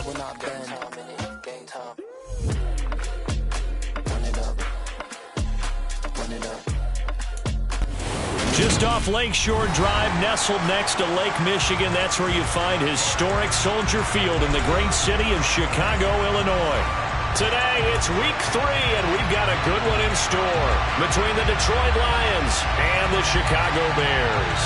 We're not bend. Game time. Run it up. Run it up. Just off Lakeshore Drive, nestled next to Lake Michigan. That's where you find historic Soldier Field in the great city of Chicago, Illinois. Today, it's week 3, and we've got a good one in store between the Detroit Lions and the Chicago Bears.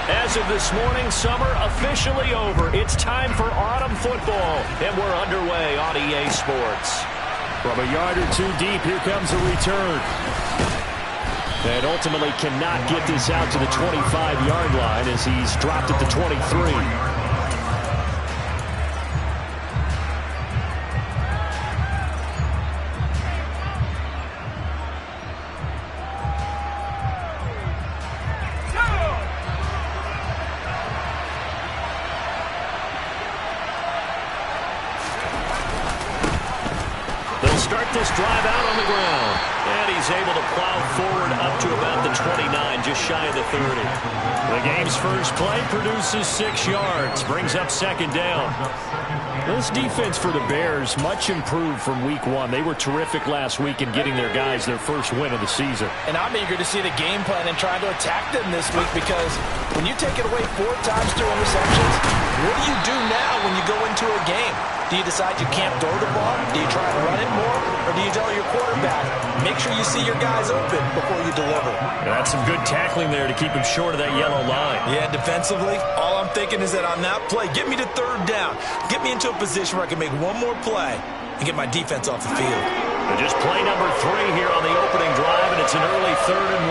As of this morning, summer officially over. It's time for autumn football, and we're underway on EA Sports. From a yard or two deep, here comes a return. And ultimately cannot get this out to the 25-yard line as he's dropped at the 23. This drive out on the ground, and he's able to plow forward up to about the 29, just shy of the 30. The game's first play produces 6 yards, brings up second down. This defense for the Bears, much improved from week 1. They were terrific last week in getting their guys their first win of the season. And I'm eager to see the game plan and trying to attack them this week, because when you take it away 4 times through interceptions, what do you do now when you go into a game? Do you decide you can't throw the ball? Do you try to run it more? Or do you tell your quarterback, make sure you see your guys open before you deliver? That's some good tackling there to keep him short of that yellow line. Yeah, defensively, all I'm thinking is that on that play, get me to third down. Get me into a position where I can make one more play and get my defense off the field. And just play number 3 here on the opening drive, and it's an early 3rd and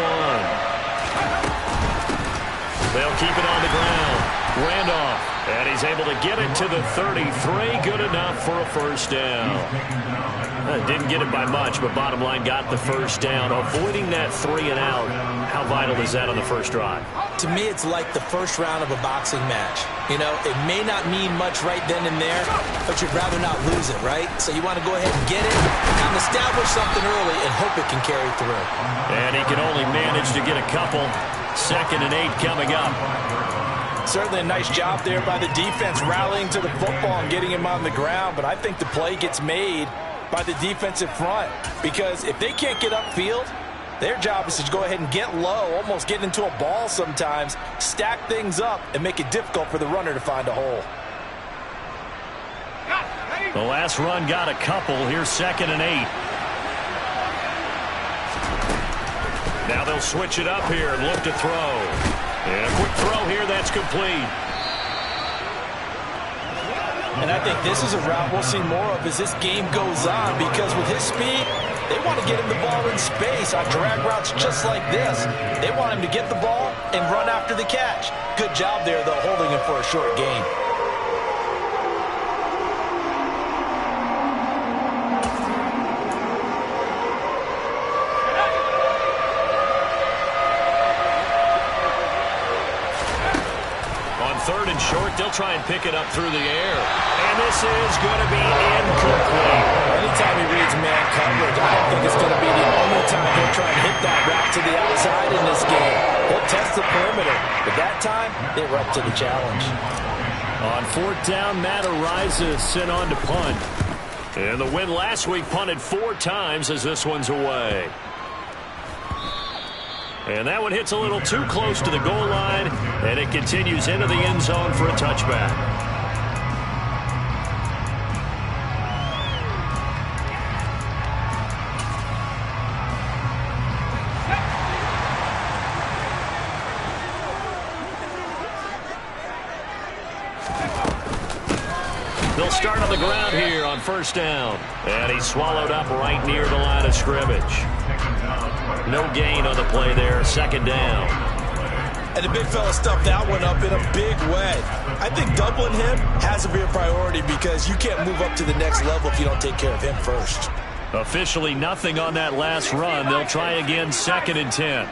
1. They'll keep it on the ground. Randolph, and he's able to get it to the 33. Good enough for a first down. Didn't get it by much, but bottom line got the first down. Avoiding that 3 and out, how vital is that on the first drive? To me, it's like the first round of a boxing match. You know, it may not mean much right then and there, but you'd rather not lose it, right? So you want to go ahead and get it and establish something early and hope it can carry through. And he can only manage to get a couple. 2nd and 8 coming up. Certainly a nice job there by the defense rallying to the football and getting him on the ground, but I think the play gets made by the defensive front, because if they can't get upfield, their job is to go ahead and get low, almost get into a ball sometimes, stack things up, and make it difficult for the runner to find a hole. The last run got a couple. Here's 2nd and 8. Now they'll switch it up here and look to throw. And a quick throw here, that's complete. And I think this is a route we'll see more of as this game goes on, because with his speed, they want to get him the ball in space on drag routes just like this. They want him to get the ball and run after the catch. Good job there, though, holding him for a short gain. Third and short, they'll try and pick it up through the air. And this is going to be incomplete. Anytime he reads man coverage, I don't think it's going to be the only time he'll try and hit that route to the outside in this game. He'll test the perimeter, but that time, they were up to the challenge. On 4th down, Matt Araiza sent on to punt. And the win last week punted 4 times as this one's away. And that one hits a little too close to the goal line, and it continues into the end zone for a touchback. They'll start on the ground here on 1st down. And he's swallowed up right near the line of scrimmage. No gain on the play there, 2nd down. And the big fella stuffed that one up in a big way. I think doubling him has to be a priority, because you can't move up to the next level if you don't take care of him first. Officially nothing on that last run. They'll try again, 2nd and 10.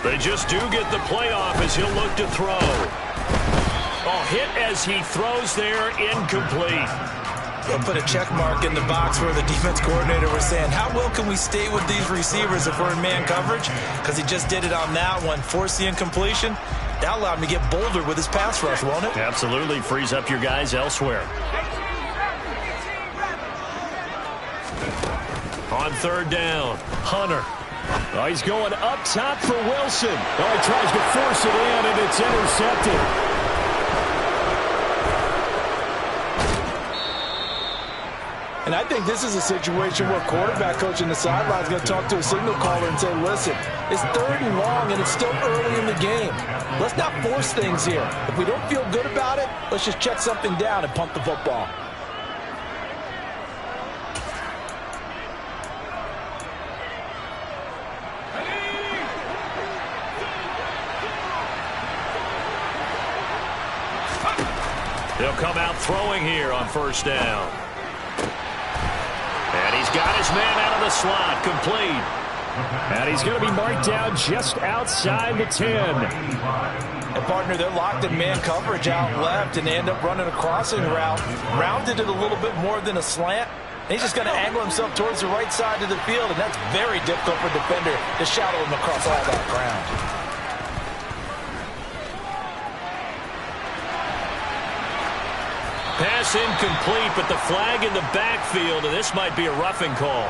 They just do get the playoff as he'll look to throw. Oh, hit as he throws there, incomplete. They'll put a check mark in the box where the defense coordinator was saying, how well can we stay with these receivers if we're in man coverage? Because he just did it on that one, forced the incompletion. That allowed him to get bolder with his pass rush, won't it? Absolutely, frees up your guys elsewhere. On third down, Hunter. Oh, he's going up top for Wilson. Oh, he tries to force it in, and it's intercepted. And I think this is a situation where quarterback coach in the sideline is going to talk to a signal caller and say, listen, it's 3rd and long, and it's still early in the game. Let's not force things here. If we don't feel good about it, let's just check something down and punt the football. They'll come out throwing here on first down. And he's got his man out of the slot, complete. And he's going to be marked down just outside the 10. And partner, they're locked in man coverage out left, and they end up running a crossing route. Rounded it a little bit more than a slant. And he's just going to angle himself towards the right side of the field, and that's very difficult for a defender to shadow him across all that ground. Pass incomplete, but the flag in the backfield, and this might be a roughing call.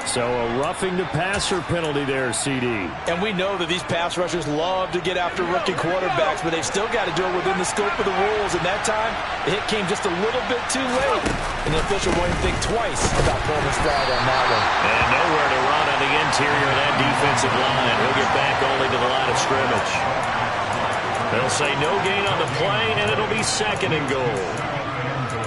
So a roughing the passer penalty there, CD. And we know that these pass rushers love to get after rookie quarterbacks, but they've still got to do it within the scope of the rules. And that time, the hit came just a little bit too late. And the official won't even think twice about pulling his flag on that one. And nowhere to run on the interior of that defensive line. He'll get back only to the line of scrimmage. They'll say no gain on the play, and it'll be 2nd and goal.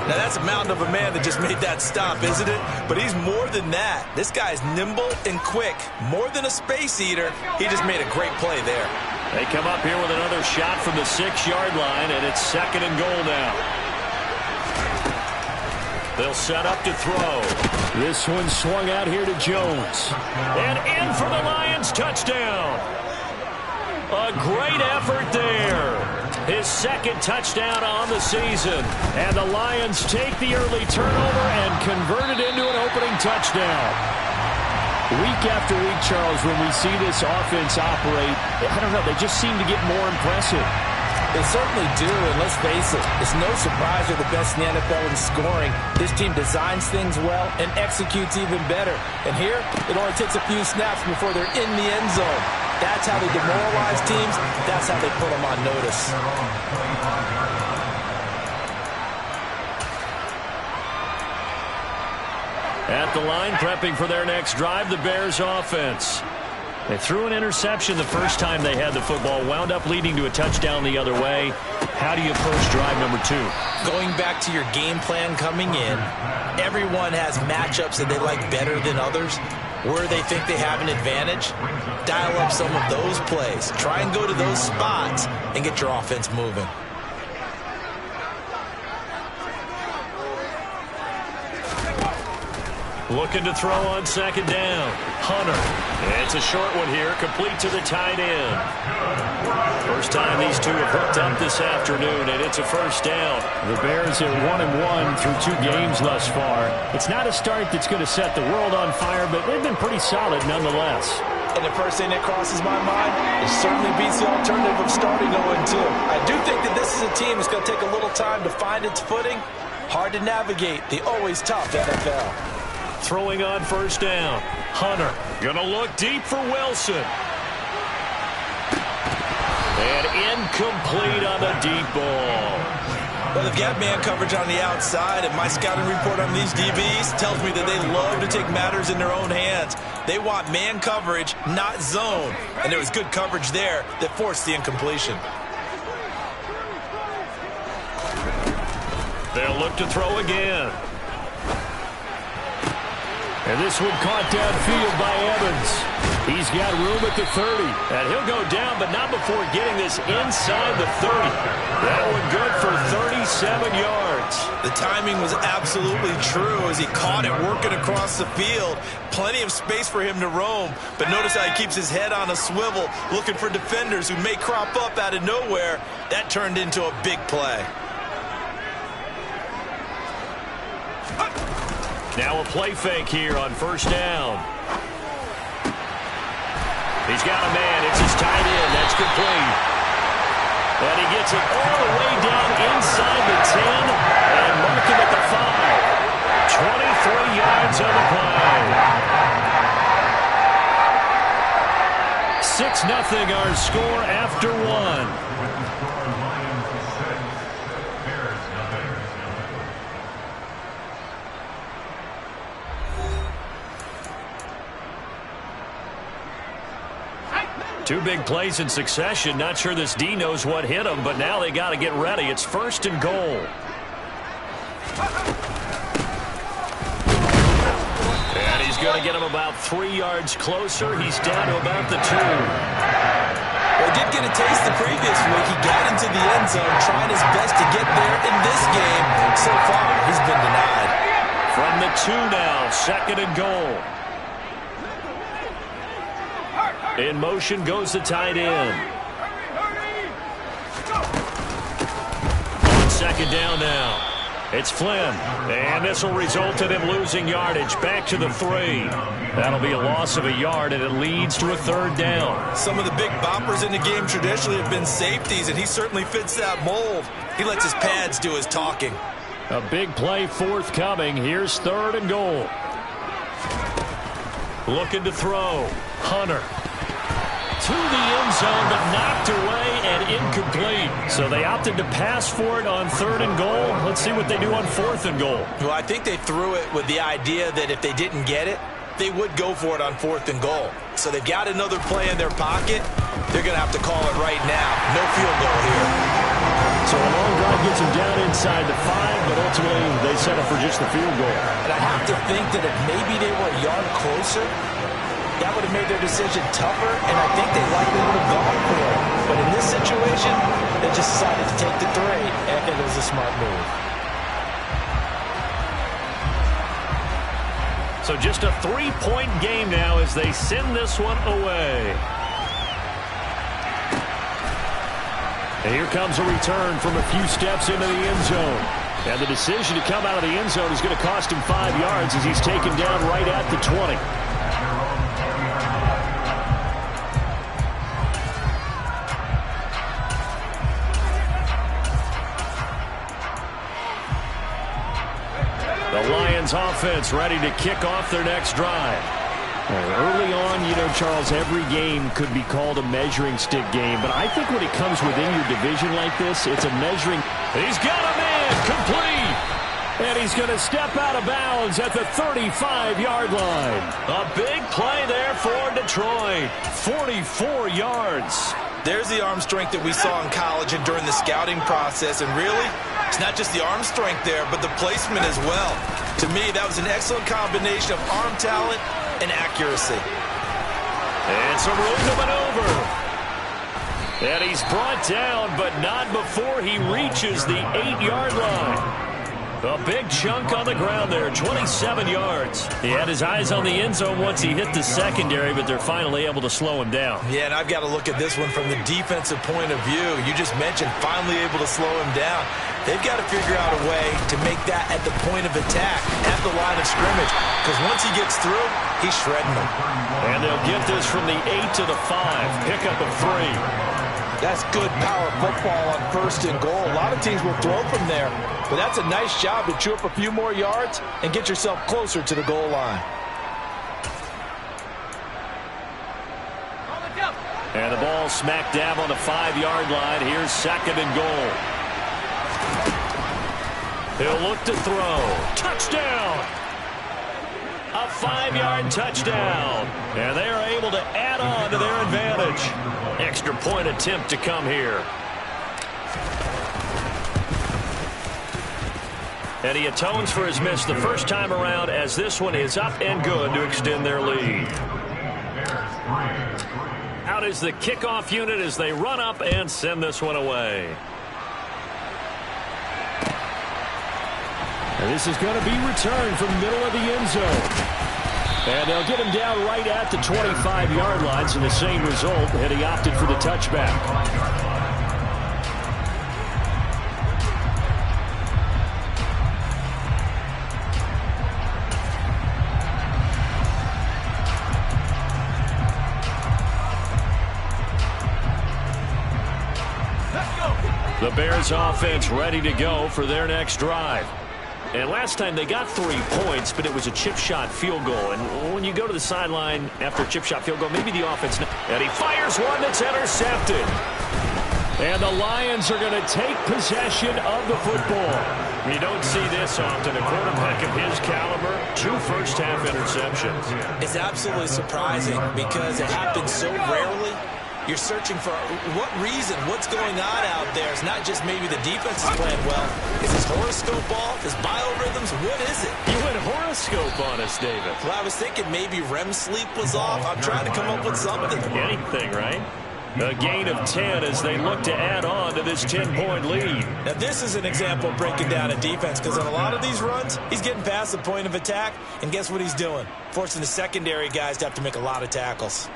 Now, that's a mountain of a man that just made that stop, isn't it? But he's more than that. This guy's nimble and quick. More than a space eater. He just made a great play there. They come up here with another shot from the 6-yard line, and it's 2nd and goal now. They'll set up to throw. This one swung out here to Jones. And in for the Lions, touchdown. A great effort there. His 2nd touchdown on the season. And the Lions take the early turnover and convert it into an opening touchdown. Week after week, Charles, when we see this offense operate, I don't know, they just seem to get more impressive. They certainly do, and let's face it, it's no surprise they're the best in the NFL in scoring. This team designs things well and executes even better. And here, it only takes a few snaps before they're in the end zone. That's how they demoralize teams. That's how they put them on notice. At the line, prepping for their next drive, the Bears offense. They threw an interception the first time they had the football, wound up leading to a touchdown the other way. How do you approach drive number 2? Going back to your game plan coming in, everyone has matchups that they like better than others. Where they think they have an advantage, dial up some of those plays. Try and go to those spots and get your offense moving. Looking to throw on 2nd down. Hunter. It's a short one here, complete to the tight end. First time these two have hooked up this afternoon, and it's a first down. The Bears are 1-1 through 2 games thus far. It's not a start that's going to set the world on fire, but they've been pretty solid nonetheless. And the first thing that crosses my mind is certainly beats the alternative of starting 0-2. I do think that this is a team that's going to take a little time to find its footing. Hard to navigate the always tough NFL. Throwing on first down. Hunter going to look deep for Wilson. And incomplete on the deep ball. Well, they've got man coverage on the outside, and my scouting report on these DBs tells me that they love to take matters in their own hands. They want man coverage, not zone. And there was good coverage there that forced the incompletion. They'll look to throw again. And this one caught downfield by Evans. He's got room at the 30. And he'll go down, but not before getting this inside the 30. That one good for 37 yards. The timing was absolutely true as he caught it working across the field. Plenty of space for him to roam, but notice how he keeps his head on a swivel, looking for defenders who may crop up out of nowhere. That turned into a big play. Now a play fake here on first down. He's got a man. It's his tight end. That's complete. And he gets it all the way down inside the 10 and mark him at the 5. 23 yards on the play. 6-0 our score after one. Two big plays in succession. Not sure this D knows what hit him, but now they got to get ready. It's first and goal. And he's going to get him about 3 yards closer. He's down to about the 2. Well, he did get a taste the previous week. He got into the end zone trying his best to get there in this game. So far, he's been denied. From the 2 now, second and goal. In motion goes the tight end. On second down now. It's Flynn. And this will result in him losing yardage. Back to the 3. That'll be a loss of a yard, and it leads to a third down. Some of the big boppers in the game traditionally have been safeties, and he certainly fits that mold. He lets his pads do his talking. A big play forthcoming. Here's third and goal. Looking to throw. Hunter. To the end zone, but knocked away and incomplete. So they opted to pass for it on third and goal. Let's see what they do on fourth and goal. Well, I think they threw it with the idea that if they didn't get it, they would go for it on fourth and goal. So they've got another play in their pocket. They're going to have to call it right now. No field goal here. So a long drive gets them down inside the 5, but ultimately they settle for just the field goal. And I have to think that if maybe they were a yard closer, that would have made their decision tougher, and I think they likely would have gone for it. But in this situation, they just decided to take the 3, and I think it was a smart move. So just a 3-point game now as they send this one away. And here comes a return from a few steps into the end zone. And the decision to come out of the end zone is going to cost him 5 yards as he's taken down right at the 20. The Lions offense ready to kick off their next drive. Early on, you know, Charles, every game could be called a measuring stick game, but I think when it comes within your division like this, it's a measuring. He's got a man complete, and he's going to step out of bounds at the 35-yard line. A big play there for Detroit. 44 yards. There's the arm strength that we saw in college and during the scouting process, and really, it's not just the arm strength there, but the placement as well. To me, that was an excellent combination of arm talent and accuracy. And some room to maneuver. And he's brought down, but not before he reaches the 8-yard line. A big chunk on the ground there, 27 yards. He had his eyes on the end zone once he hit the secondary, but they're finally able to slow him down. Yeah, and I've got to look at this one from the defensive point of view. You just mentioned finally able to slow him down. They've got to figure out a way to make that at the point of attack, at the line of scrimmage, because once he gets through, he's shredding them. And they'll get this from the 8 to the 5, pickup of 3. That's good power football on first and goal. A lot of teams will throw from there, but that's a nice job to chew up a few more yards and get yourself closer to the goal line. And the ball smack dab on the 5-yard line. Here's second and goal. He'll look to throw. Touchdown! A 5-yard touchdown. And they are able to add on to their advantage. Extra point attempt to come here. And he atones for his miss the first time around as this one is up and good to extend their lead. Out is the kickoff unit as they run up and send this one away. And this is going to be returned from middle of the end zone. And they'll get him down right at the 25-yard line, so the same result, and he opted for the touchback. The Bears offense ready to go for their next drive. And last time they got 3 points, but it was a chip shot field goal. And when you go to the sideline after a chip shot field goal, maybe the offense... And he fires one that's intercepted. And the Lions are going to take possession of the football. You don't see this often. A quarterback of his caliber, 2 first-half interceptions. It's absolutely surprising because it happens so rarely. You're searching for what reason, what's going on out there. It's not just maybe the defense is playing well. Is his horoscope off? His biorhythms? What is it? You went horoscope on us, David. Well, I was thinking maybe REM sleep was off. I'm trying to come up with something. Anything, right? A gain of 10 as they look to add on to this 10-point lead. Now, this is an example of breaking down a defense because on a lot of these runs, he's getting past the point of attack, and guess what he's doing? Forcing the secondary guys to have to make a lot of tackles.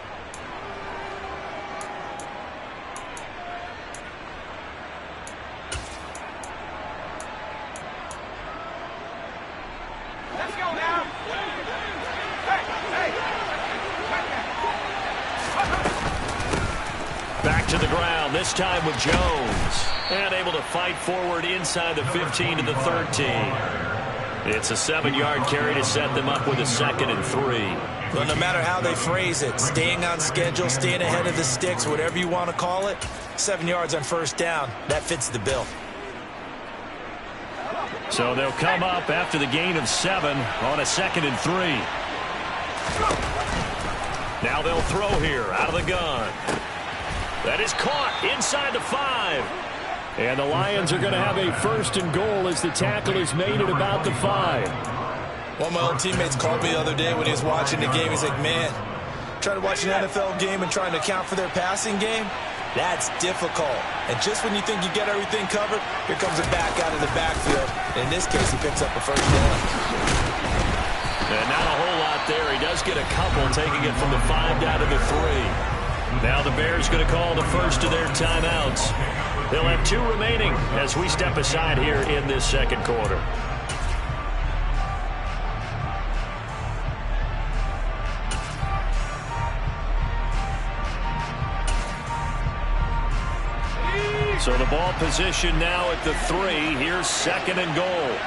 Back to the ground, this time with Jones. And able to fight forward inside the 15 to the 13. It's a 7-yard carry to set them up with a 2nd and 3. Well, no matter how they phrase it, staying on schedule, staying ahead of the sticks, whatever you want to call it, 7 yards on first down, that fits the bill. So they'll come up after the gain of 7 on a 2nd and 3. Now they'll throw here out of the gun. That is caught inside the 5. And the Lions are going to have a 1st and goal as the tackle is made at about the 5. One of my old teammates called me the other day when he was watching the game. He's like, man, trying to watch an NFL game and trying to account for their passing game, that's difficult. And just when you think you get everything covered, here comes a back out of the backfield. And in this case, he picks up a 1st down. And not a whole lot there. He does get a couple, taking it from the 5 down to the 3. Now the Bears going to call the first of their timeouts. They'll have 2 remaining as we step aside here in this 2nd quarter. So the ball position now at the 3. Here's 2nd and goal.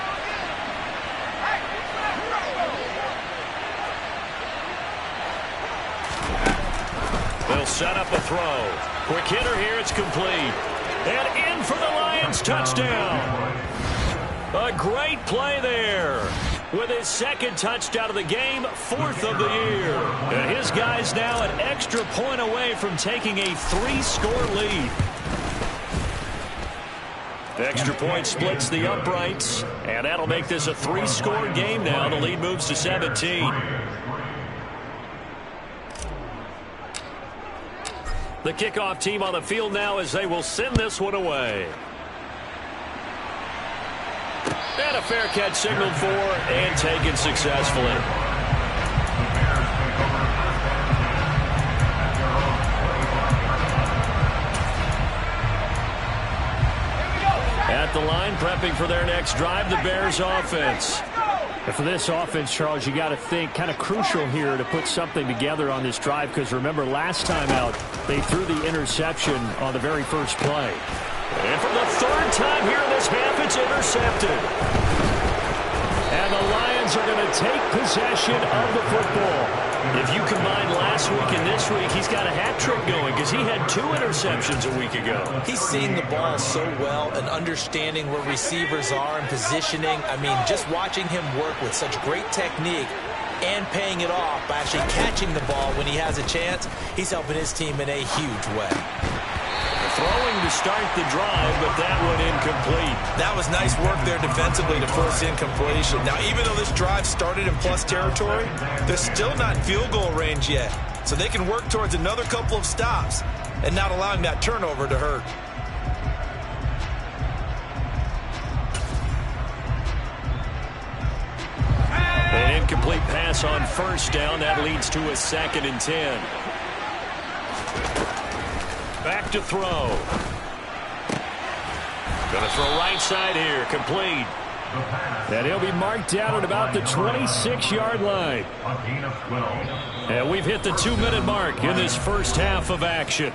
They'll set up a throw. Quick hitter here. It's complete. And in for the Lions touchdown. A great play there. With his 2nd touchdown of the game, 4th of the year. And his guys now an extra point away from taking a 3-score lead. The extra point splits the uprights. And that'll make this a 3-score game now. The lead moves to 17. The kickoff team on the field now as they will send this one away. And a fair catch signaled for and taken successfully. At the line, prepping for their next drive, the Bears offense. And for this offense, Charles, you got to think kind of crucial here to put something together on this drive because remember last time out they threw the interception on the very first play. And for the 3rd time here in this half, it's intercepted. And the Lions are going to take possession of the football. If you combine last week and this week, he's got a hat trick going because he had 2 interceptions a week ago. He's seeing the ball so well and understanding where receivers are and positioning. I mean, just watching him work with such great technique and paying it off by actually catching the ball when he has a chance, he's helping his team in a huge way. Throwing to start the drive, but that one incomplete. That was nice work there defensively to force incompletion. Now, even though this drive started in plus territory, they're still not in field goal range yet. so they can work towards another couple of stops and not allowing that turnover to hurt. An incomplete pass on first down. That leads to a 2nd and 10. Back to throw. Going to throw right side here. Complete. And he'll be marked down at about the 26-yard line. And we've hit the 2-minute mark in this first half of action.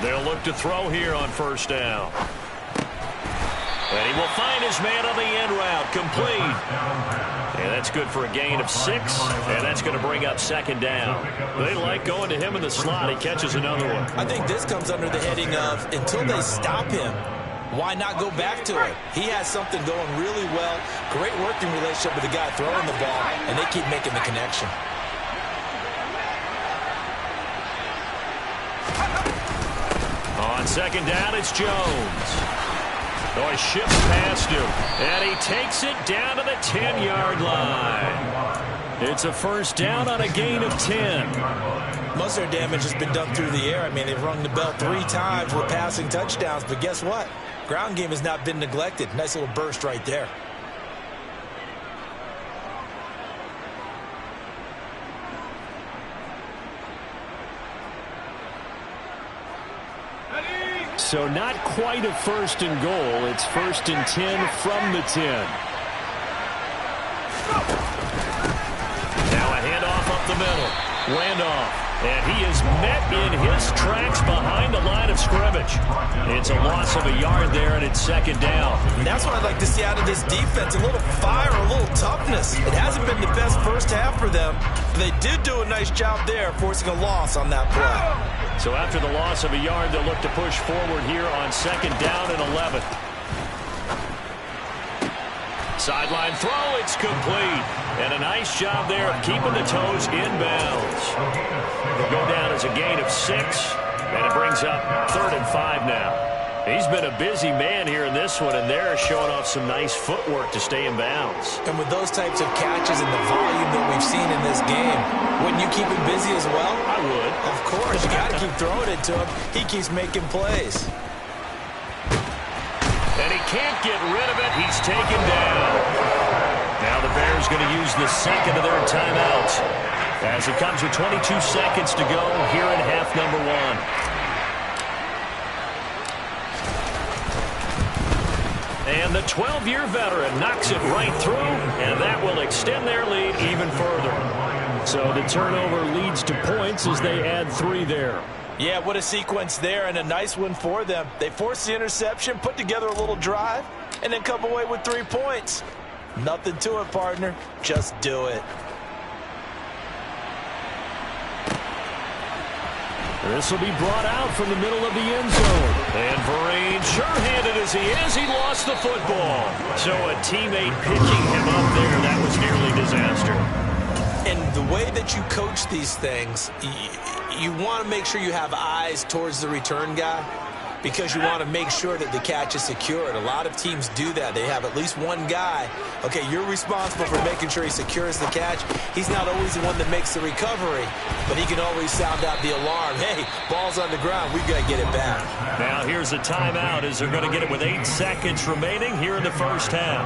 They'll look to throw here on first down. And he will find his man on the end route. Complete. And that's good for a gain of 6. And that's going to bring up 2nd down. They like going to him in the slot. He catches another one. I think this comes under the heading of until they stop him, why not go back to it? He has something going really well. Great working relationship with the guy throwing the ball. And they keep making the connection. On 2nd down, it's Jones. Oh, he ships past him, and he takes it down to the 10-yard line. It's a first down on a gain of 10. Most of their damage has been done through the air. I mean, they've rung the bell 3 times with passing touchdowns, but guess what? Ground game has not been neglected. Nice little burst right there. So not quite a 1st and goal. It's 1st and 10 from the 10. Now a handoff up the middle. Randolph. And he is met in his tracks behind the line of scrimmage. It's a loss of a yard there, and it's 2nd down. And that's what I'd like to see out of this defense. A little fire, a little toughness. It hasn't been the best first half for them. But they did do a nice job there, forcing a loss on that play. So after the loss of a yard, they'll look to push forward here on 2nd down and 11. Sideline throw, it's complete. And a nice job there of keeping the toes inbounds. It'll go down as a gain of 6, and it brings up 3rd and 5 now. He's been a busy man here in this one, and they're showing off some nice footwork to stay in bounds. And with those types of catches and the volume that we've seen in this game, wouldn't you keep him busy as well? I would. Of course. You got to keep throwing it to him. He keeps making plays. And he can't get rid of it. He's taken down. Now the Bears going to use the 2nd of their timeouts as it comes with 22 seconds to go here in half number 1. And the 12-year veteran knocks it right through, and that will extend their lead even further. So the turnover leads to points as they add 3 there. Yeah, what a sequence there, and a nice one for them. They forced the interception, put together a little drive, and then come away with 3 points. Nothing to it, partner. Just do it. This will be brought out from the middle of the end zone. And Vereen, sure-handed as he is, he lost the football. So a teammate pitching him up there, that was nearly disaster. And the way that you coach these things, you want to make sure you have eyes towards the return guy, because you want to make sure that the catch is secured. A lot of teams do that. They have at least one guy. Okay, you're responsible for making sure he secures the catch. He's not always the one that makes the recovery, but he can always sound out the alarm. Hey, ball's on the ground. We've got to get it back. Now here's a timeout as they're going to get it with 8 seconds remaining here in the first half.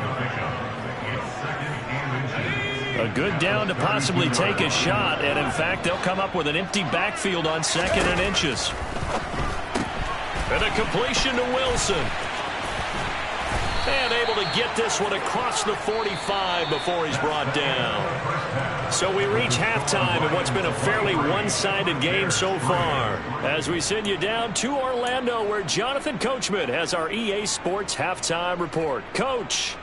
A good down to possibly take a shot, and in fact, they'll come up with an empty backfield on 2nd and inches. And a completion to Wilson. And able to get this one across the 45 before he's brought down. So we reach halftime in what's been a fairly one-sided game so far, as we send you down to Orlando, where Jonathan Coachman has our EA Sports Halftime Report. Coach.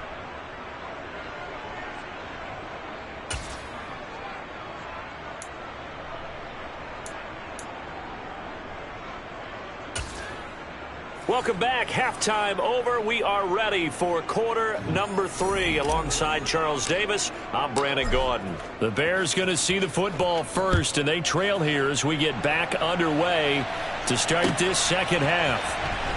Welcome back. Halftime over. We are ready for quarter number 3. Alongside Charles Davis, I'm Brandon Gaudin. The Bears going to see the football first, and they trail here as we get back underway to start this second half.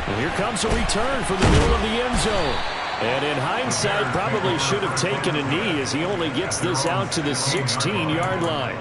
And here comes a return from the middle of the end zone. And in hindsight, probably should have taken a knee as he only gets this out to the 16-yard line.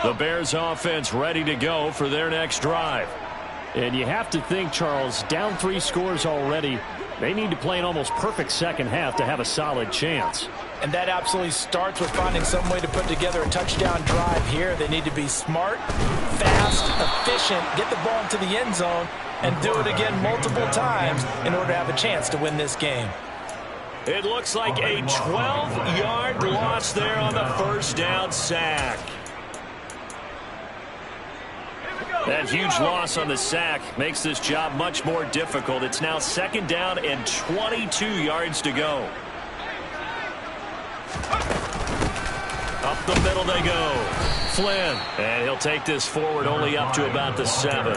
The Bears offense ready to go for their next drive. And you have to think, Charles, down 3 scores already. They need to play an almost perfect second half to have a solid chance. And that absolutely starts with finding some way to put together a touchdown drive here. They need to be smart, fast, efficient, get the ball into the end zone, and do it again multiple times in order to have a chance to win this game. It looks like a 12-yard loss there on the first down sack. That huge loss on the sack makes this job much more difficult. It's now second down and 22 yards to go. Up the middle they go. Flynn. And he'll take this forward only up to about the 7.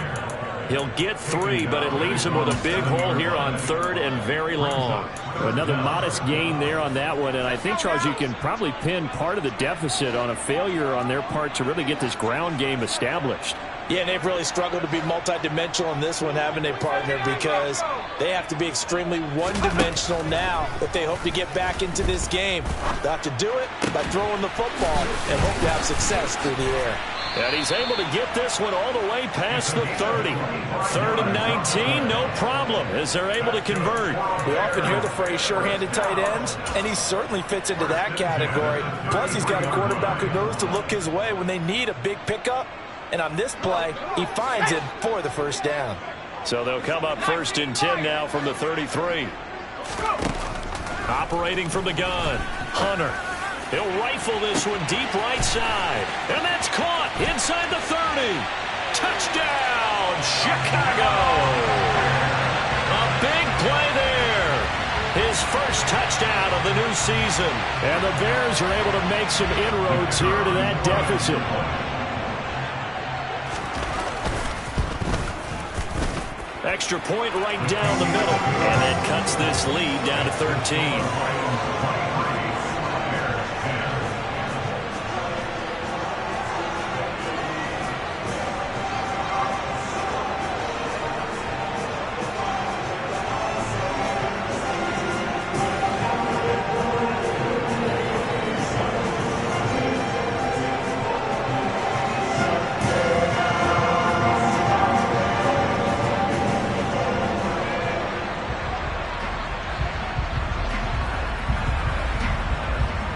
He'll get 3, but it leaves him with a big hole here on 3rd and very long. Another modest gain there on that one, and I think, Charles, you can probably pin part of the deficit on a failure on their part to really get this ground game established. Yeah, and they've really struggled to be multidimensional in this one, haven't they, partner? Because they have to be extremely one-dimensional now if they hope to get back into this game. They'll have to do it by throwing the football and hope to have success through the air. And he's able to get this one all the way past the 30. 3rd and 19, no problem, as they're able to convert. We often hear the phrase sure-handed tight ends, and he certainly fits into that category. Plus, he's got a quarterback who knows to look his way when they need a big pickup. And on this play, he finds it for the first down. So they'll come up 1st and 10 now from the 33. Operating from the gun, Hunter. He'll rifle this one deep right side. And that's caught inside the 30. Touchdown, Chicago. A big play there. His first touchdown of the new season. And the Bears are able to make some inroads here to that deficit. Extra point right down the middle. And that cuts this lead down to 13.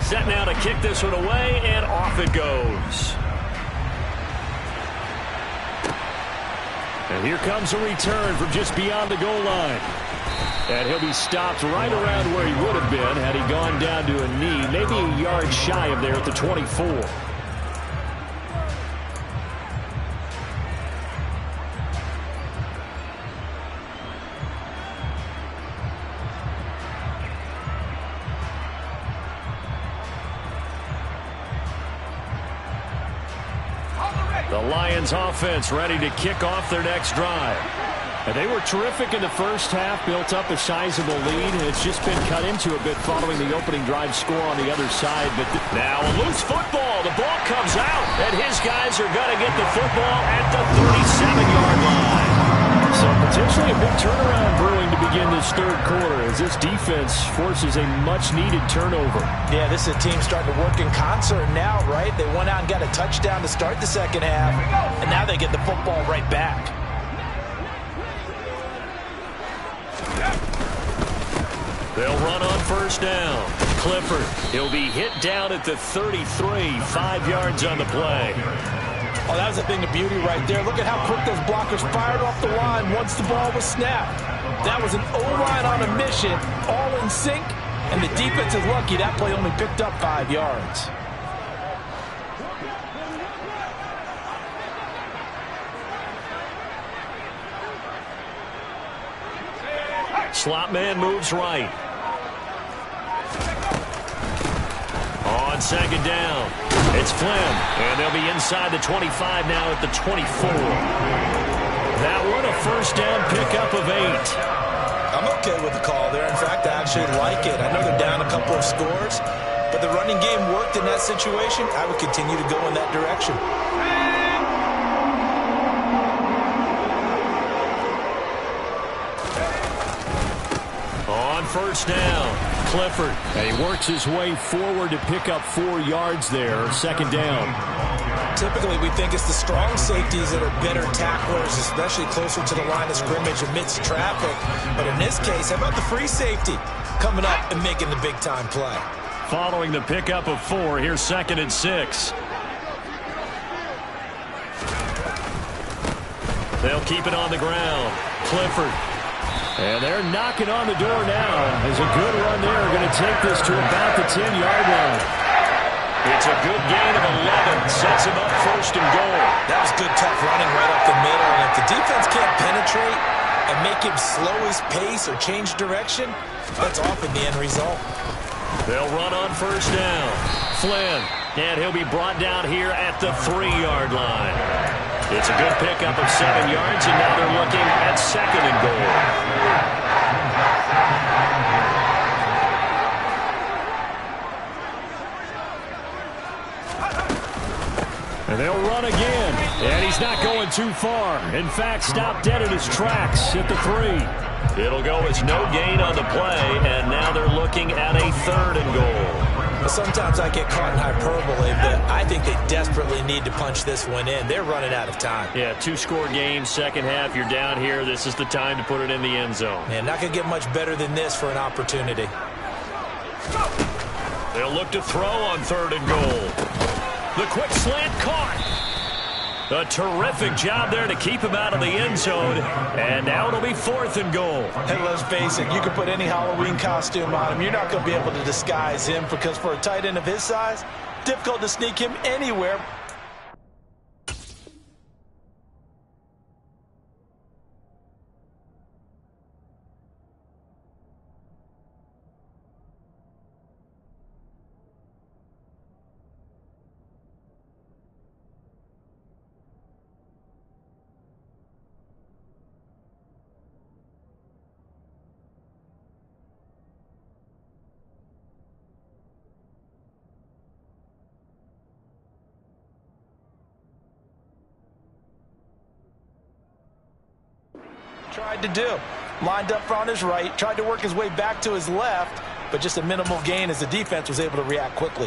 Set now to kick this one away, and off it goes. And here comes a return from just beyond the goal line. And he'll be stopped right around where he would have been had he gone down to a knee, maybe a yard shy of there at the 24. The Lions offense ready to kick off their next drive. And they were terrific in the first half, built up a sizable lead, and it's just been cut into a bit following the opening drive score on the other side. But now a loose football. The ball comes out, and his guys are going to get the football at the 37-yard line. So potentially a big turnaround brewing to begin this third quarter as this defense forces a much-needed turnover. Yeah, this is a team starting to work in concert now, right? They went out and got a touchdown to start the second half, and now they get the football right back. They'll run on first down. Clifford, he'll be hit down at the 33, 5 yards on the play. Oh, that was a thing of beauty right there. Look at how quick those blockers fired off the line once the ball was snapped. That was an O-line on a mission, all in sync, and the defense is lucky that play only picked up 5 yards. Slot man moves right. On second down, it's Flynn, and they'll be inside the 25 now at the 24. That one a first down pickup of 8. I'm okay with the call there. In fact, I actually like it. I know they're down a couple of scores, but the running game worked in that situation. I would continue to go in that direction. On first down, Clifford. And he works his way forward to pick up 4 yards there. Second down. Typically, we think it's the strong safeties that are better tacklers, especially closer to the line of scrimmage amidst traffic. But in this case, how about the free safety coming up and making the big-time play? Following the pickup of 4, here's 2nd and 6. They'll keep it on the ground. Clifford. And they're knocking on the door now. As a good run there, going to take this to about the 10-yard line. It's a good gain of 11. Sets him up 1st and goal. That was good, tough running right up the middle. And if the defense can't penetrate and make him slow his pace or change direction, that's often the end result. They'll run on first down. Flynn. And he'll be brought down here at the 3-yard line. It's a good pickup of 7 yards, and now they're looking at 2nd and goal. And they'll run again. And he's not going too far. In fact, stopped dead in his tracks at the 3. It'll go as no gain on the play, and now they're looking at a 3rd and goal. Sometimes I get caught in hyperbole, but I think they desperately need to punch this one in. They're running out of time. Yeah, 2-score game, second half, you're down here. This is the time to put it in the end zone. Man, not going to get much better than this for an opportunity. They'll look to throw on 3rd and goal. The quick slant caught. A terrific job there to keep him out of the end zone. And now it'll be 4th and goal. Hey, let's face it, you can put any Halloween costume on him. You're not going to be able to disguise him because for a tight end of his size, difficult to sneak him anywhere. Tried to do. Lined up on his right, tried to work his way back to his left, but just a minimal gain as the defense was able to react quickly.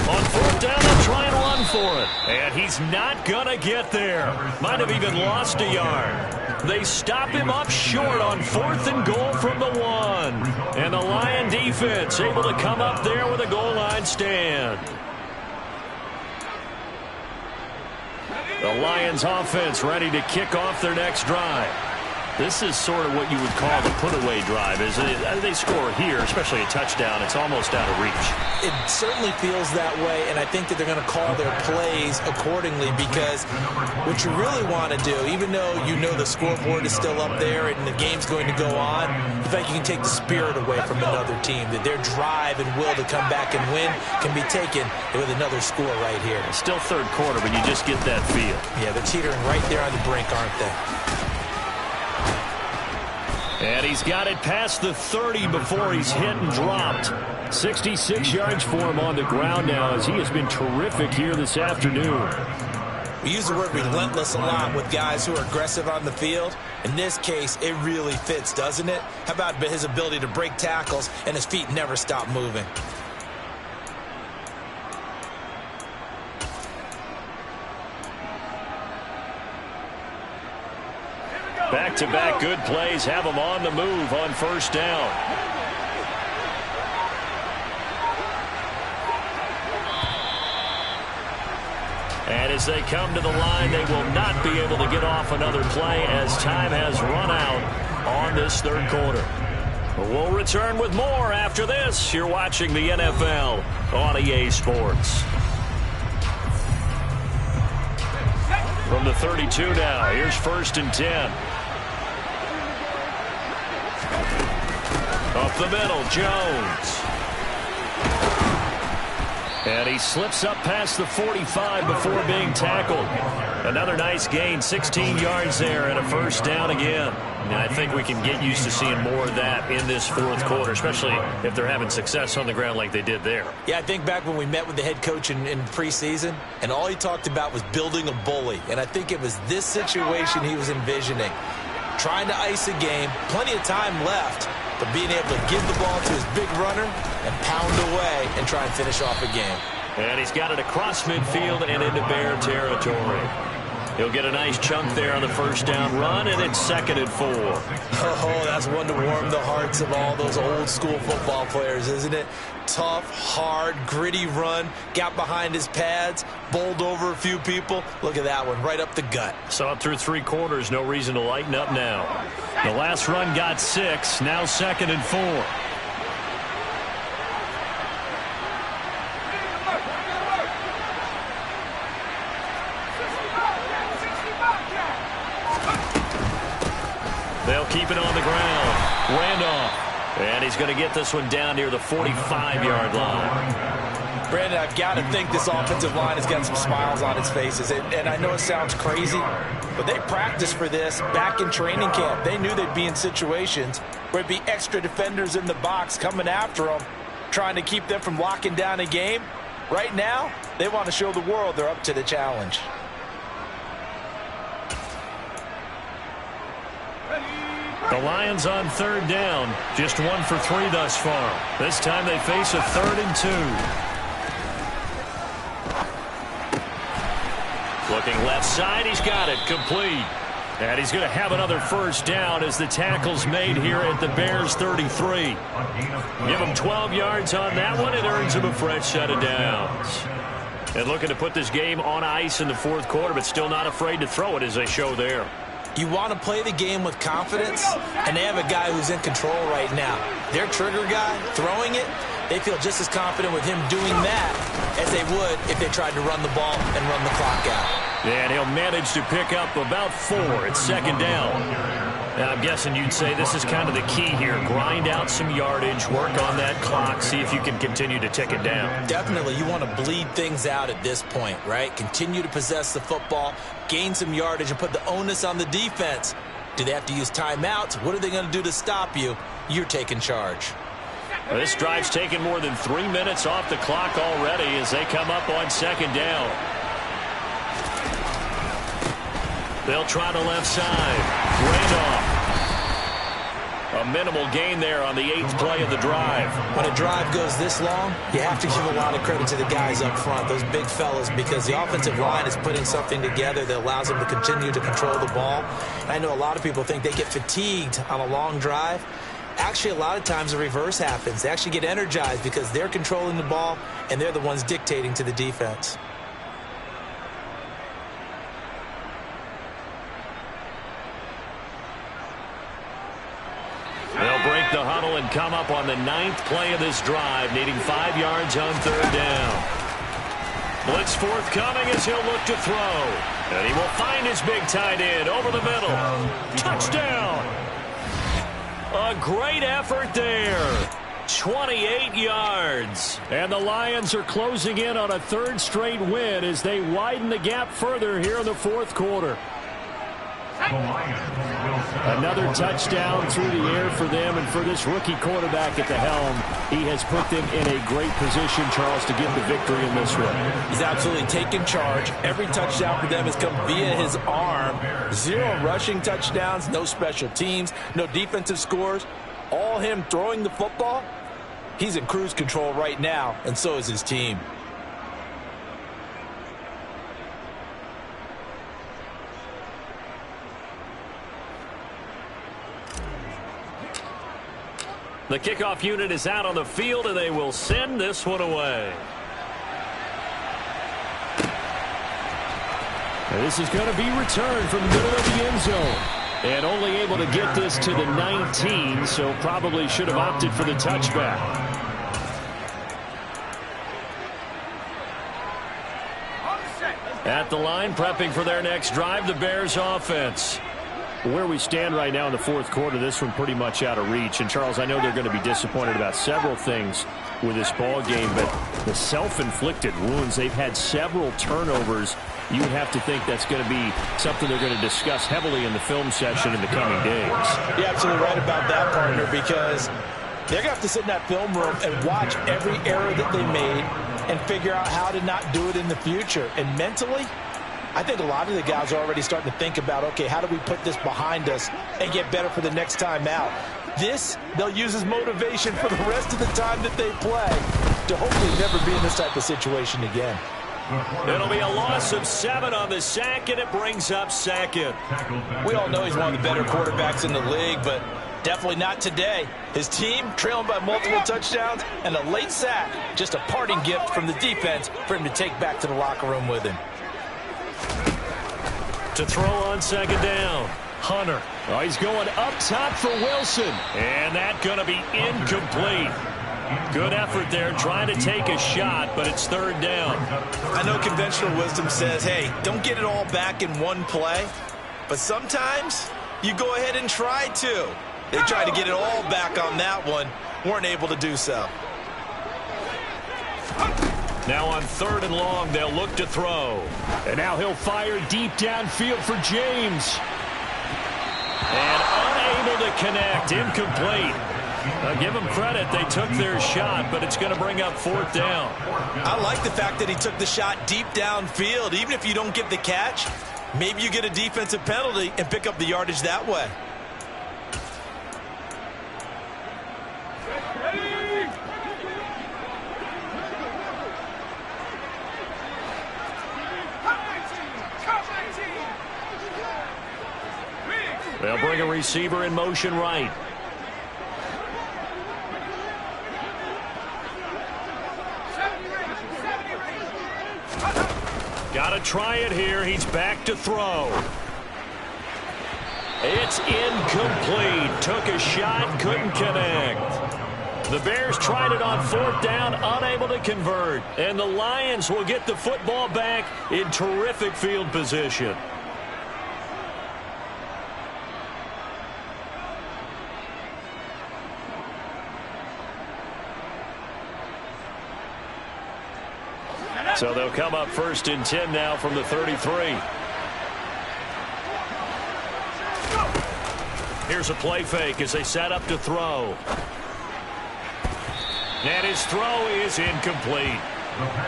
On 4th down, they'll try and run for it. And he's not going to get there. Might have even lost a yard. They stop him up short on 4th and goal from the 1. And the Lion defense able to come up there with a goal line stand. The Lions offense ready to kick off their next drive. This is sort of what you would call the put-away drive, isn't it? They score here, especially a touchdown. It's almost out of reach. It certainly feels that way, and I think that they're going to call their plays accordingly because what you really want to do, even though you know the scoreboard is still up there and the game's going to go on, in fact, you can take the spirit away from another team, that their drive and will to come back and win can be taken with another score right here. It's still 3rd quarter, but you just get that feel. Yeah, they're teetering right there on the brink, aren't they? And he's got it past the 30 before he's hit and dropped. 66 yards for him on the ground now as he has been terrific here this afternoon. We use the word relentless a lot with guys who are aggressive on the field. In this case, it really fits, doesn't it? How about his ability to break tackles and his feet never stop moving? Back-to-back good plays have them on the move on first down. And as they come to the line, they will not be able to get off another play as time has run out on this third quarter. We'll return with more after this. You're watching the NFL on EA Sports. From the 32 now, here's 1st and 10. Up the middle, Jones. And he slips up past the 45 before being tackled. Another nice gain, 16 yards there, and a first down again. And I think we can get used to seeing more of that in this fourth quarter, especially if they're having success on the ground like they did there. Yeah, I think back when we met with the head coach in preseason, and all he talked about was building a bully. And I think it was this situation he was envisioning. Trying to ice a game, plenty of time left, but being able to give the ball to his big runner and pound away and try and finish off a game. And he's got it across midfield and into Bear territory. He'll get a nice chunk there on the first down run, and it's 2nd and 4. Oh, that's one to warm the hearts of all those old school football players, isn't it? Tough, hard, gritty run, got behind his pads, bowled over a few people. Look at that one, right up the gut. Saw it through 3 quarters, no reason to lighten up now. The last run got 6, now 2nd and 4. They'll keep it on the ground. Randolph. And he's going to get this one down near the 45-yard line. Brandon, I've got to think this offensive line has got some smiles on its faces. And I know it sounds crazy, but they practiced for this back in training camp. They knew they'd be in situations where it'd be extra defenders in the box coming after them, trying to keep them from locking down a game. Right now, they want to show the world they're up to the challenge. The Lions on 3rd down, just 1 for 3 thus far. This time they face a 3rd and 2. Looking left side, he's got it, complete. And he's going to have another first down as the tackle's made here at the Bears 33. Give him 12 yards on that one, it earns him a fresh set of downs. And looking to put this game on ice in the fourth quarter, but still not afraid to throw it as they show there. You want to play the game with confidence, and they have a guy who's in control right now. Their trigger guy, throwing it, they feel just as confident with him doing that as they would if they tried to run the ball and run the clock out. Yeah, and he'll manage to pick up about 4 at 2nd down. Now, I'm guessing you'd say this is kind of the key here. Grind out some yardage, work on that clock, see if you can continue to tick it down. Definitely, you want to bleed things out at this point, right? Continue to possess the football, gain some yardage, and put the onus on the defense. Do they have to use timeouts? What are they going to do to stop you? You're taking charge. This drive's taken more than 3 minutes off the clock already as they come up on 2nd down. They'll try the left side. Randolph. A minimal gain there on the 8th play of the drive. When a drive goes this long, you have to give a lot of credit to the guys up front, those big fellas, because the offensive line is putting something together that allows them to continue to control the ball. I know a lot of people think they get fatigued on a long drive. Actually, a lot of times the reverse happens. They actually get energized because they're controlling the ball, and they're the ones dictating to the defense. They'll break the huddle and come up on the 9th play of this drive, needing 5 yards on 3rd down. Blitz forthcoming as he'll look to throw. And he will find his big tight end over the middle. Touchdown! A great effort there. 28 yards. And the Lions are closing in on a 3rd straight win as they widen the gap further here in the fourth quarter. Another touchdown through the air for them, and for this rookie quarterback at the helm, he has put them in a great position, Charles, to get the victory in this one. He's absolutely taken charge. Every touchdown for them has come via his arm. 0 rushing touchdowns, no special teams, no defensive scores. All him throwing the football. He's in cruise control right now, and so is his team. The kickoff unit is out on the field, and they will send this one away. And this is going to be returned from the middle of the end zone. And only able to get this to the 19, so probably should have opted for the touchback. At the line, prepping for their next drive, the Bears offense. Where we stand right now in the fourth quarter, this one pretty much out of reach. And, Charles, I know they're going to be disappointed about several things with this ball game, but the self-inflicted wounds, they've had several turnovers. You would have to think that's going to be something they're going to discuss heavily in the film session in the coming days. You're absolutely right about that, partner, because they're going to have to sit in that film room and watch every error that they made and figure out how to not do it in the future. And mentally, I think a lot of the guys are already starting to think about, okay, how do we put this behind us and get better for the next time out? This, they'll use as motivation for the rest of the time that they play to hopefully never be in this type of situation again. It'll be a loss of 7 on the sack, and it brings up second. We all know he's one of the better quarterbacks in the league, but definitely not today. His team trailing by multiple touchdowns and a late sack. Just a parting gift from the defense for him to take back to the locker room with him. To throw on second down, Hunter. Oh, he's going up top for Wilson. And that's going to be incomplete. Good effort there, trying to take a shot, but it's third down. I know conventional wisdom says, hey, don't get it all back in one play. But sometimes you go ahead and try to. They tried to get it all back on that one. Weren't able to do so. Now on third and long, they'll look to throw. And now he'll fire deep downfield for James. And unable to connect, incomplete. Now give them credit, they took their shot, but it's going to bring up fourth down. I like the fact that he took the shot deep downfield. Even if you don't get the catch, maybe you get a defensive penalty and pick up the yardage that way. They'll bring a receiver in motion right. Got to try it here. He's back to throw. It's incomplete. Took a shot, couldn't connect. The Bears tried it on fourth down, unable to convert. And the Lions will get the football back in terrific field position. So they'll come up first and 10 now from the 33. Here's a play fake as they set up to throw. And his throw is incomplete.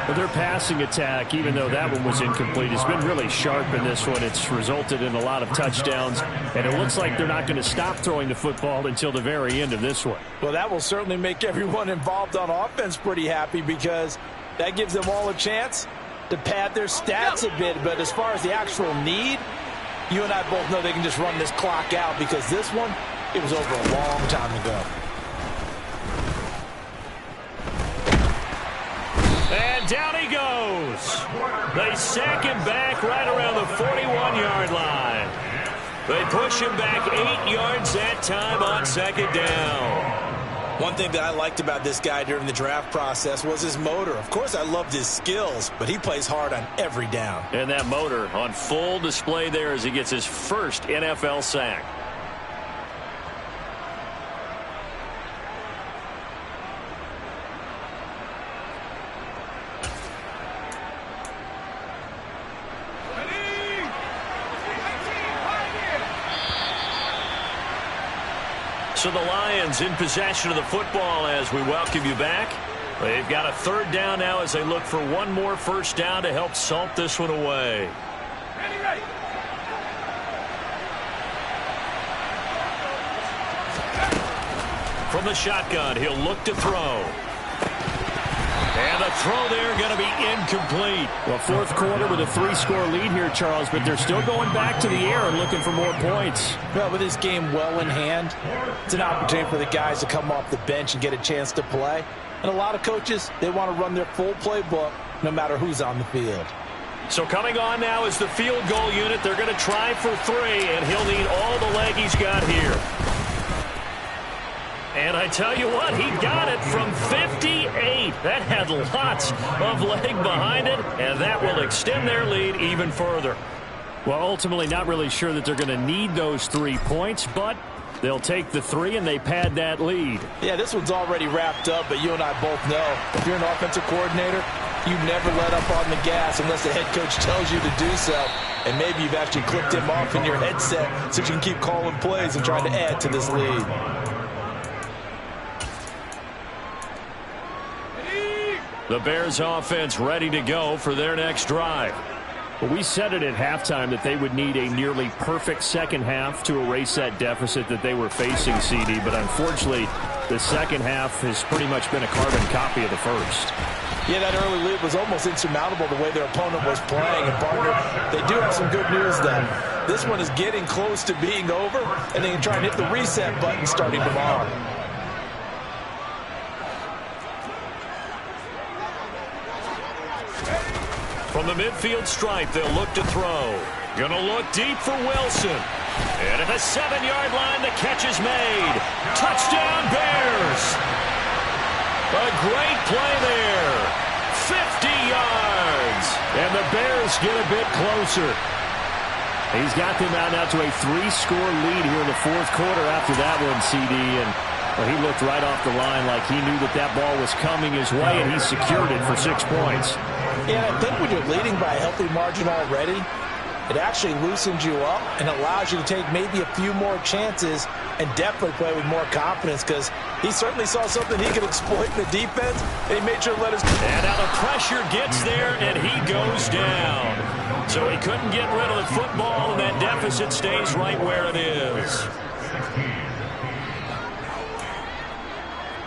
But their passing attack, even though that one was incomplete, has been really sharp in this one. It's resulted in a lot of touchdowns, and it looks like they're not going to stop throwing the football until the very end of this one. Well, that will certainly make everyone involved on offense pretty happy, because that gives them all a chance to pad their stats a bit. But as far as the actual need, you and I both know they can just run this clock out, because this one, it was over a long time ago. And down he goes. They sack him back right around the 41-yard line. They push him back 8 yards that time on second down. One thing that I liked about this guy during the draft process was his motor. Of course, I loved his skills, but he plays hard on every down. And that motor on full display there as he gets his first NFL sack. So the Lions in possession of the football as we welcome you back. They've got a third down now as they look for one more first down to help salt this one away. From the shotgun, he'll look to throw. And the throw there going to be incomplete. Well, fourth quarter with a 3-score lead here, Charles, but they're still going back to the air and looking for more points. Well, with this game well in hand, it's an opportunity for the guys to come off the bench and get a chance to play. And a lot of coaches, they want to run their full playbook no matter who's on the field. So coming on now is the field goal unit. They're going to try for 3, and he'll need all the leg he's got here. And I tell you what, he got it from 58. That had lots of leg behind it, and that will extend their lead even further. Well, ultimately not really sure that they're going to need those 3 points, but they'll take the 3 and they pad that lead. Yeah, this one's already wrapped up, but you and I both know if you're an offensive coordinator, you never let up on the gas unless the head coach tells you to do so. And maybe you've actually clicked him off in your headset so you can keep calling plays and trying to add to this lead. The Bears offense ready to go for their next drive. Well, we said it at halftime that they would need a nearly perfect second half to erase that deficit that they were facing, CD. But unfortunately, the second half has pretty much been a carbon copy of the first. Yeah, that early lead was almost insurmountable the way their opponent was playing. And, partner, they do have some good news, though. This one is getting close to being over, and they can try and hit the reset button starting tomorrow. From the midfield stripe, they'll look to throw. Gonna look deep for Wilson. And at the 7-yard line, the catch is made. Touchdown, Bears! A great play there. 50 yards. And the Bears get a bit closer. He's got them out now to a 3-score lead here in the fourth quarter after that one, CD. And well, he looked right off the line like he knew that that ball was coming his way, and he secured it for 6 points. Yeah, I think when you're leading by a healthy margin already, it actually loosens you up and allows you to take maybe a few more chances and definitely play with more confidence, because he certainly saw something he could exploit in the defense, and he made sure to let us. And now the pressure gets there, and he goes down. So he couldn't get rid of the football, and that deficit stays right where it is.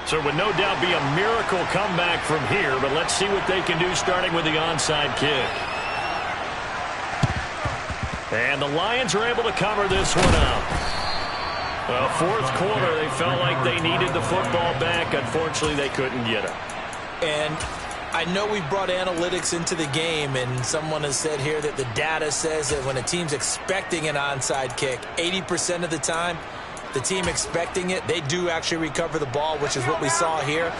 So it would no doubt be a miracle comeback from here, but let's see what they can do starting with the onside kick. And the Lions are able to cover this one up. Well, fourth quarter, they felt like they needed the football back. Unfortunately, they couldn't get it. And I know we brought analytics into the game, and someone has said here that the data says that when a team's expecting an onside kick, 80% of the time, the team expecting it, they do actually recover the ball, which is what we saw here.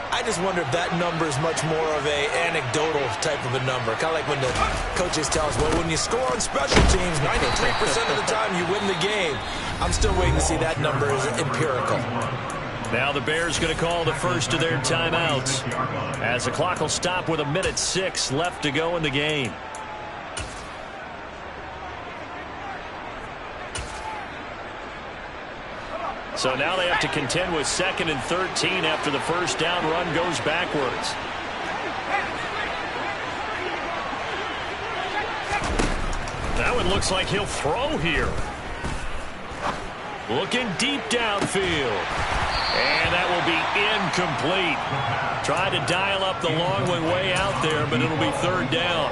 I just wonder if that number is much more of a anecdotal type of a number. Kind of like when the coaches tell us, well, when you score on special teams, 93% of the time you win the game. I'm still waiting to see that number is empirical. Now the Bears going to call the first of their timeouts, as the clock will stop with 1:06 left to go in the game. So now they have to contend with 2nd and 13 after the first down run goes backwards. Now it looks like he'll throw here. Looking deep downfield. And that will be incomplete. Tried to dial up the long one way out there, but it'll be 3rd down.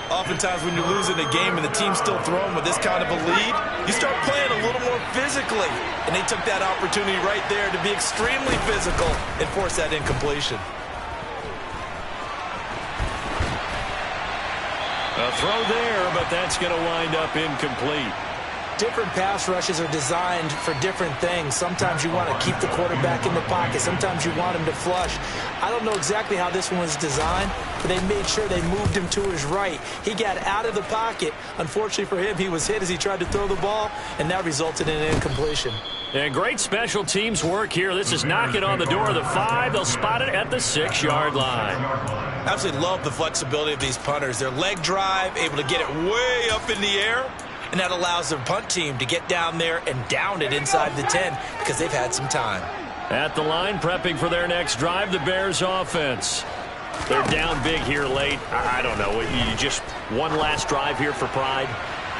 Oftentimes when you're losing a game and the team's still throwing with this kind of a lead, you start playing a little more physically. And they took that opportunity right there to be extremely physical and force that incompletion. A throw there, but that's going to wind up incomplete. Different pass rushes are designed for different things. Sometimes you want to keep the quarterback in the pocket. Sometimes you want him to flush. I don't know exactly how this one was designed, but they made sure they moved him to his right. He got out of the pocket. Unfortunately for him, he was hit as he tried to throw the ball, and that resulted in an incompletion. And great special teams work here. This is knocking on the door of the 5. They'll spot it at the 6-yard line. Absolutely love the flexibility of these punters. Their leg drive, able to get it way up in the air, and that allows their punt team to get down there and down it inside the 10 because they've had some time. At the line, prepping for their next drive, the Bears offense. They're down big here late. I don't know. You just one last drive here for pride?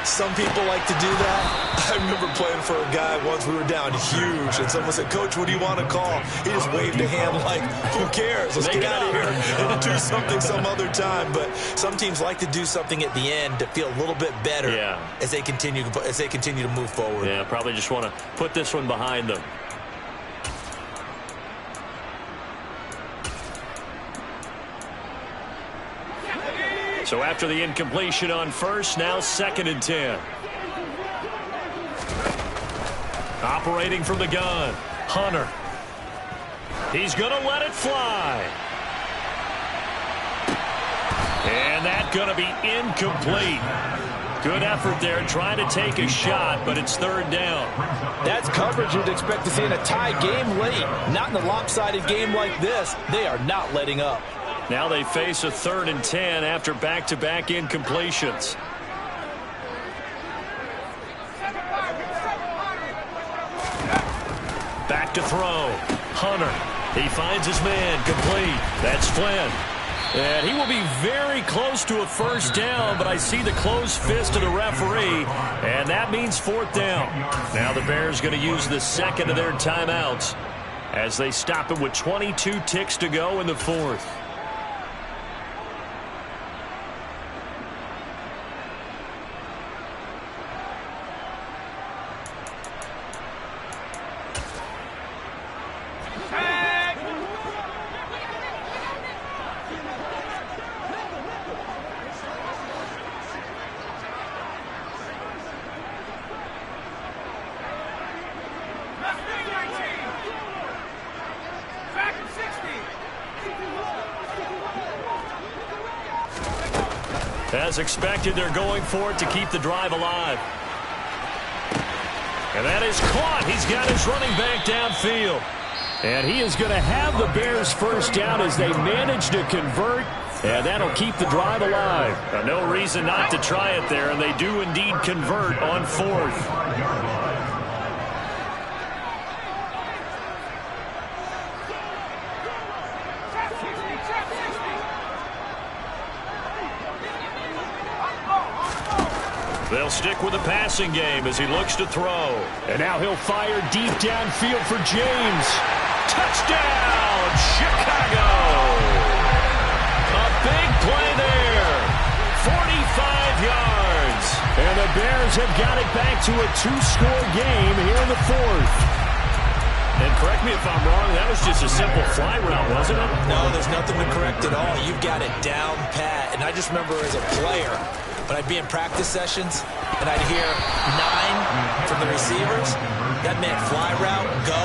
Some people like to do that. I remember playing for a guy once. We were down huge, and someone said, "Coach, what do you want to call?" He just waved a hand like, "Who cares? Let's get out of here and do something some other time." But some teams like to do something at the end to feel a little bit better as they continue to move forward. Yeah, probably just want to put this one behind them. So after the incompletion on first, now 2nd and 10. Operating from the gun, Hunter. He's going to let it fly. And that's going to be incomplete. Good effort there trying to take a shot, but it's 3rd down. That's coverage you'd expect to see in a tie game late. Not in a lopsided game like this. They are not letting up. Now they face a 3rd and 10 after back-to-back incompletions. Back to throw. Hunter. He finds his man. Complete. That's Flynn. And he will be very close to a 1st down, but I see the closed fist of the referee, and that means 4th down. Now the Bears going to use the 2nd of their timeouts as they stop it with 22 ticks to go in the 4th. As expected, they're going for it to keep the drive alive. And that is caught. He's got his running back downfield. And he is going to have the Bears 1st down as they manage to convert. And that'll keep the drive alive. No reason not to try it there, and they do indeed convert on 4th. They'll stick with the passing game as he looks to throw. And now he'll fire deep downfield for James. Touchdown, Chicago! A big play there. 45 yards. And the Bears have got it back to a 2-score game here in the 4th. And correct me if I'm wrong, that was just a simple fly route, wasn't it? No, there's nothing to correct at all. You've got it down pat. And I just remember as a player, when I'd be in practice sessions and I'd hear 9 from the receivers, that meant fly route, go,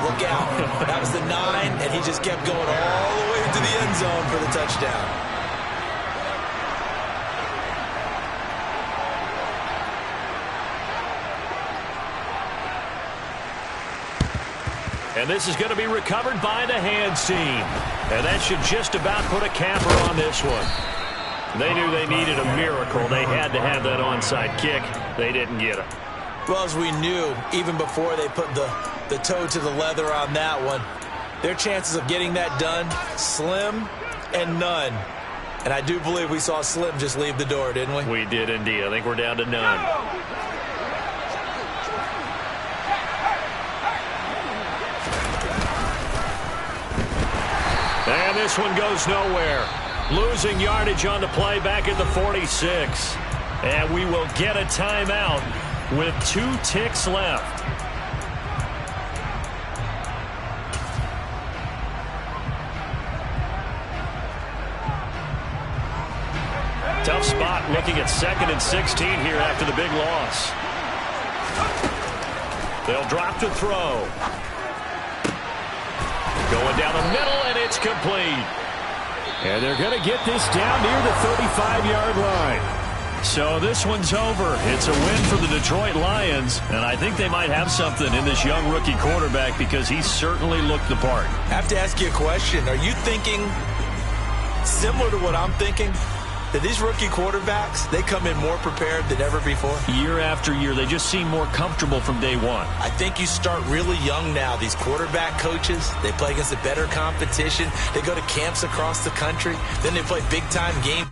look out. That was the 9, and he just kept going all the way to the end zone for the touchdown. And this is going to be recovered by the hands team. And that should just about put a capper on this one. They knew they needed a miracle. They had to have that onside kick. They didn't get it. Well, as we knew, even before they put the toe to the leather on that one, their chances of getting that done, slim and none. And I do believe we saw Slim just leave the door, didn't we? We did indeed. I think we're down to none. And this one goes nowhere. Losing yardage on the play back at the 46. And we will get a timeout with 2 ticks left. Tough spot looking at 2nd and 16 here after the big loss. They'll drop to throw. Going down the middle, and it's complete. And they're going to get this down near the 35-yard line. So this one's over. It's a win for the Detroit Lions, and I think they might have something in this young rookie quarterback because he certainly looked the part. I have to ask you a question. Are you thinking similar to what I'm thinking? That these rookie quarterbacks, they come in more prepared than ever before? Year after year, they just seem more comfortable from day one. I think you start really young now. These quarterback coaches, they play against a better competition. They go to camps across the country. Then they play big-time games.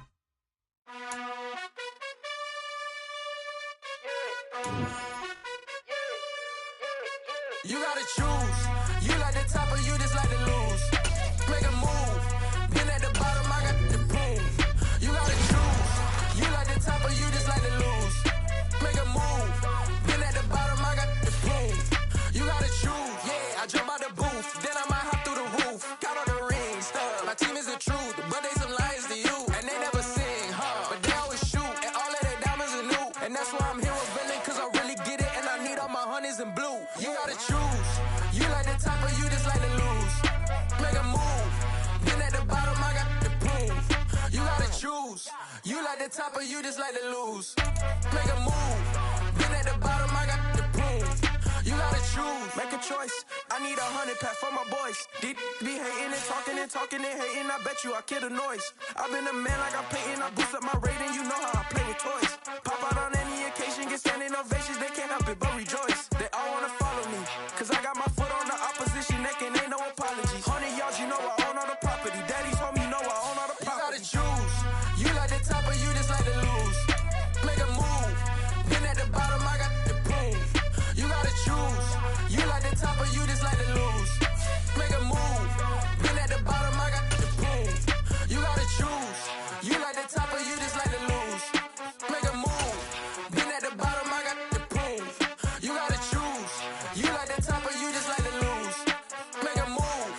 gotta choose. You like the top or you just like to lose. Make a move. Been at the bottom, I got the boom. You gotta choose. You like the top or you just like to lose. Make a move. Been at the bottom, I got the boom. You gotta choose. Yeah, I jump out the booth, then I might hop through the roof. Got all the rings, stuff. My team is the truth, but they some liars to you. And they never sing, but they always shoot. And all of their diamonds are new. And that's why I'm here with Villain, cause I really get it. And I need all my honeys in blue. You gotta choose. You like the top or you just like to lose. Make a move. Then at the bottom, I got the boom. You gotta choose. You like the top or you just like to lose. Make a move. Then at the bottom, I got the boom. You gotta choose. Make a choice. I need 100 pack for my boys. Be hating and talking and hating. I bet you I kill the noise. I've been a man like I'm Peyton. I boost up my rating. You know how I play with toys. Pop out on any occasion, get standing ovations. They can't help it but rejoice. They all wanna follow me, cause I got my foot on the opposition neck and ain't no apologies. 100 yards, you know I own all the property. Daddy's home, you know I own all the property. You gotta choose. You like the top or you just like to lose. Make a move. Then at the bottom, I got the boom. You gotta choose. You like the top or you just like to lose. Make a move. Then at the bottom, I got the boom. You gotta choose. You like the top or you just like to lose. Make a move. Then at the bottom, I got the boom. You gotta choose. You like the top or you just like to lose. Make a move.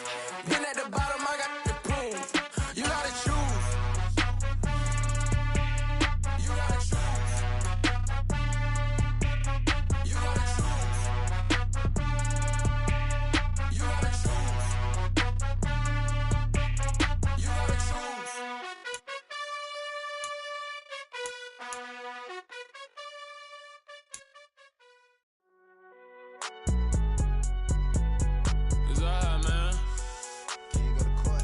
Then at the bottom, I got the boom. You gotta choose. You gotta choose. You gotta choose. You gotta choose. You gotta choose. It's alright, man. Can you go to court?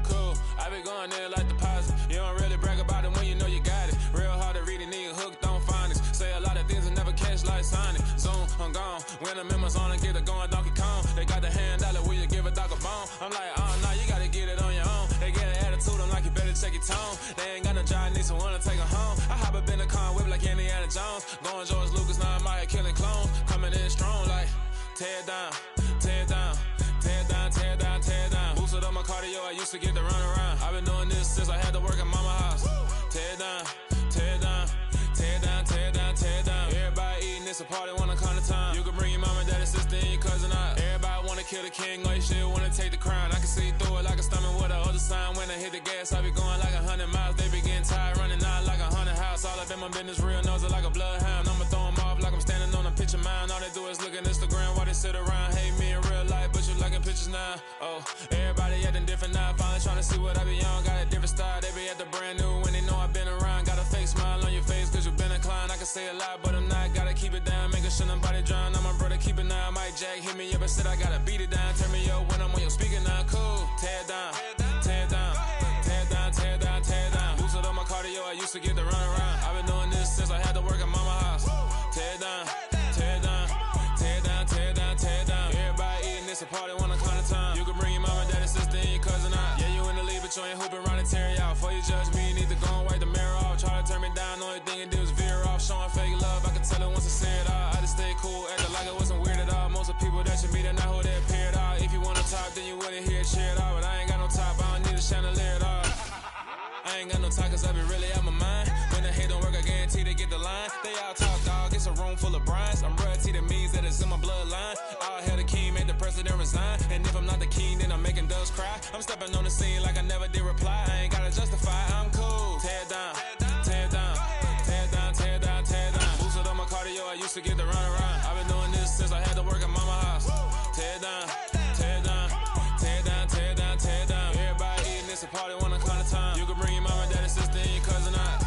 Cool. I been going there like deposit. You don't really brag about it when you know you got it. Real hard to read a nigga hooked on phonics. Say a lot of things and never catch like Sonic. Zoom, I'm gone. When the members on and get it going Donkey Kong. They got the hand dollar, will you give a dog a bone? I'm like, oh no, you gotta get it on your own. They get an attitude, I'm like, you better check your tone. They ain't got no job, need someone to take her home. I hop up in the car, whip like Indiana Jones. Going George Lucas, now I'm out killing clones. Coming in strong like, tear down, tear down, tear down, tear down, tear down. Boosted up my cardio, I used to get to run around. I've been doing this since I had to work at mama house. Tear down, tear down, tear down, tear down, tear down. Everybody eating, it's a party, wanna come to time. You can bring your mama, daddy, sister, and your cousin out. Everybody wanna kill the king, or you shit wanna take the crown. I can see through it like a stomach with a other sign. When I hit the gas, I be going like 100 miles. They be getting tired, running out like 100 house. All up in my business, real nose it like a bloodhound. I'ma throw 'em off like I'm standing on a picture mound. All they do is look at Instagram while they sit around. Hate me in real life, but you liking pictures now. Oh, everybody acting different now. Finally trying to see what I be on. Got a different style, they be at the brand new when they know I've been around. Got a fake smile on your face cause you been inclined. I can say a lot, but I'm not. Gotta keep it down, making sure nobody drown. Now my brother keep it now. Mike Jack hit me up and said I gotta beat it down. Turn me up when I'm on your speaker now. Cool, tear down, tear down, tear down, tear down, tear down. Boosted up my cardio, I used to get to run around. I've been doing this since I had to work at mama house. Tear down, tear down, tear down, tear down, tear down. Everybody eating, it's a party, wanna come to time. You can bring your mama, daddy, sister, and your cousin out. Yeah, you in the lead, but you ain't hooping around and tear you out. Before you judge me, you need to go and wipe the mirror off. Try to turn me down, only thing you did was veer off. Showing fake love, I can tell it once I see it all. I just stay cool, acting like it wasn't weird at all. Most of the people that you meet are not who they appear at all. If you want to top, then you wouldn't hear it cheer at all. But I ain't got no top, I don't need a chandelier at all. I ain't got no talk cause I be really out my mind. When the hate don't work, I guarantee they get the line. They all talk, dog, it's a room full of brines. I'm royalty, that means that it's in my bloodline. All hell the king, made the president resign. And if I'm not the king, then I'm making doves cry. I'm stepping on the scene like I never did reply. I ain't gotta justify, I'm cool. Tear down, tear down, tear down, tear down, tear down. Boosted up my cardio, I used to get to run around. I've been doing this since I had to work at mama house. Tear down, tear down, tear down, tear down, tear down. Everybody eating, it's a party, wanna come to time. You can bring your mama, daddy, sister, and your cousin out.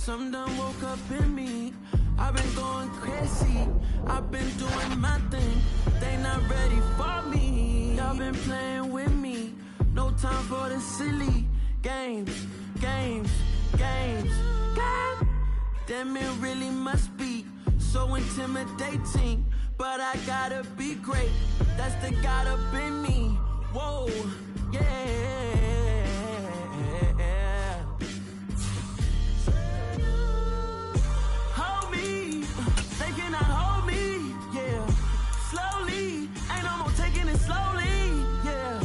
Some done woke up in me. I've been going crazy. I've been doing my thing. They not ready for me. Y'all been playing with me. No time for the silly games. Damn, it really must be so intimidating. But I gotta be great. That's the God up in me. Whoa, yeah. Hold me, they cannot hold me, yeah. Slowly, ain't no more taking it slowly, yeah.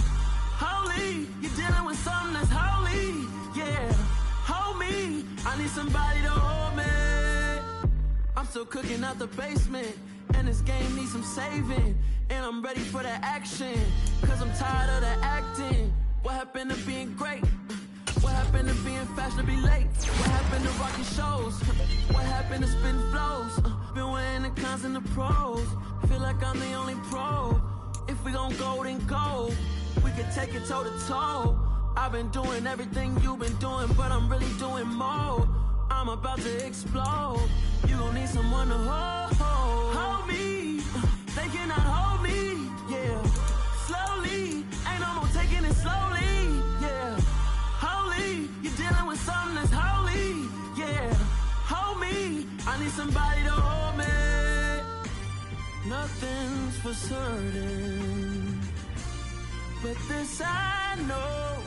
Holy, you're dealing with something that's holy, yeah. Hold me, I need somebody to hold me. I'm still cooking out the basement, and this game needs some saving. And I'm ready for the action, cause I'm tired of the acting. What happened to being great? What happened to being fashionably late? What happened to rocking shows? What happened to spitting flows? Been wearing the cons and the pros. Feel like I'm the only pro. If we gon' go, then go. We could take it toe to toe. I've been doing everything you've been doing, but I'm really doing more. I'm about to explode. You gon' need someone to hold me. They cannot hold me, yeah. Slowly, ain't no more taking it slowly, yeah. Holy, you're dealing with something that's holy, yeah. Hold me, I need somebody to hold me. Nothing's for certain, but this I know.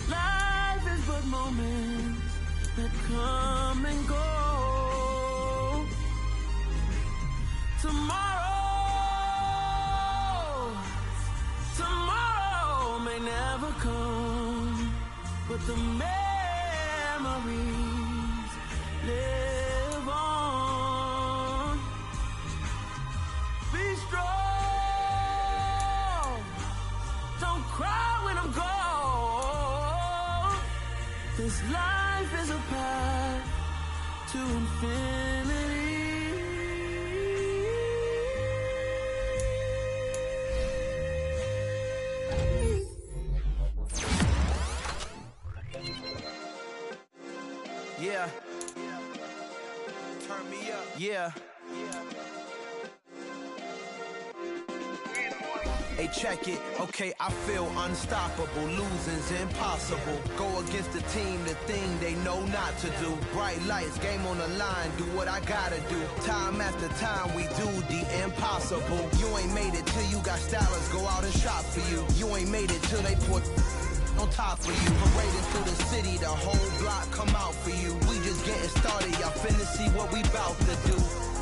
Life is but moments that come and go. Tomorrow may never come, but the memories live on. Be strong, don't cry when I'm gone. This life is a path to infinity. Yeah. Turn me up. Yeah. Hey, check it. Okay, I feel unstoppable. Losing's impossible. Go against the team, the thing they know not to do. Bright lights, game on the line. Do what I gotta do. Time after time, we do the impossible. You ain't made it till you got stylers go out and shop for you. You ain't made it till they put on top of you. Parading through the city, the whole block come out for you. We just getting started, y'all finna see what we bout to do.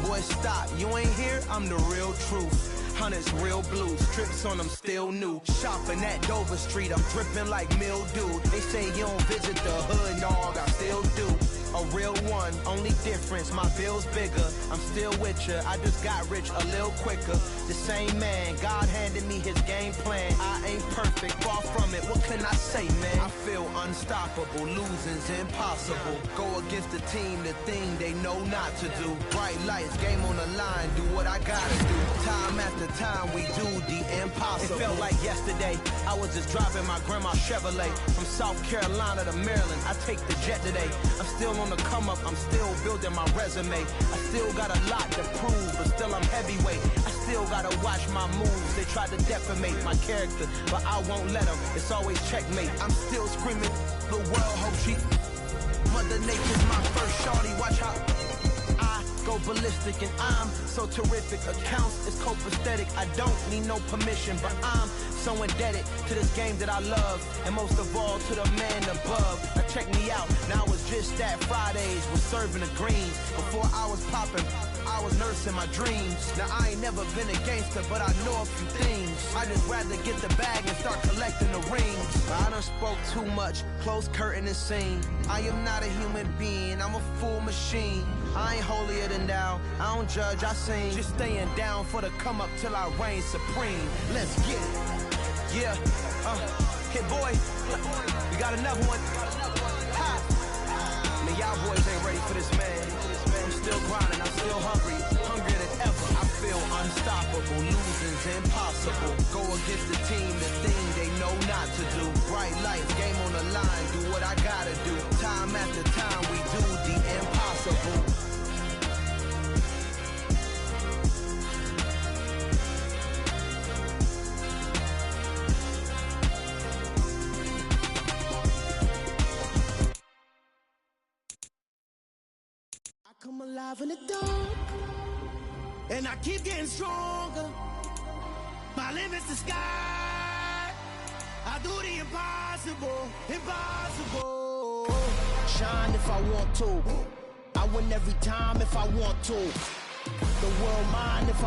Boy, stop, you ain't here, I'm the real truth. Hunters, real blues, strips on them still new. Shopping at Dover Street, I'm dripping like mildew. They say you don't visit the hood, dog, I still do. A real one, only difference, my bill's bigger. I'm still with ya, I just got rich a little quicker. The same man, God handed me his game plan. I ain't perfect, far from it, what can I say, man? I feel unstoppable, losing's impossible. Go against the team, the thing they know not to do. Bright lights, game on the line, do what I gotta do. Time after time, we do the impossible. It felt like yesterday, I was just driving my grandma's Chevrolet. From South Carolina to Maryland, I take the jet today. I'm still on the come up, I'm still building my resume. I still got a lot to prove, but still I'm heavyweight. I still gotta watch my moves. They try to defamate my character, but I won't let them. It's always checkmate. I'm still screaming, the world hope she. Mother Nature's my first shawty, watch how I go ballistic, and I'm so terrific. Accounts is copacetic. I don't need no permission, but I'm so indebted to this game that I love, and most of all to the man above. Now check me out, now it's just that Fridays was serving the greens. Before I was popping, I was nursing my dreams. Now I ain't never been a gangster, but I know a few things. I just rather get the bag and start collecting the rings. I done spoke too much, close curtain and scene. I am not a human being, I'm a full machine. I ain't holier than thou, I don't judge, I sing. Just staying down for the come up till I reign supreme. Let's get it. Yeah, Hit Boy, we got another one. Ha! Man, y'all boys ain't ready for this, man. I'm still grinding, I'm still hungry, hungrier than ever. I feel unstoppable, losing's impossible. Go against the team, the thing they know not to do. Bright lights, game on the line, do what I gotta do. Time Time after time we do the impossible. I come alive in the dark, and I keep getting stronger. My limit's the sky. I do the impossible, impossible. Shine if I want to. I win every time if I want to. The world mine if I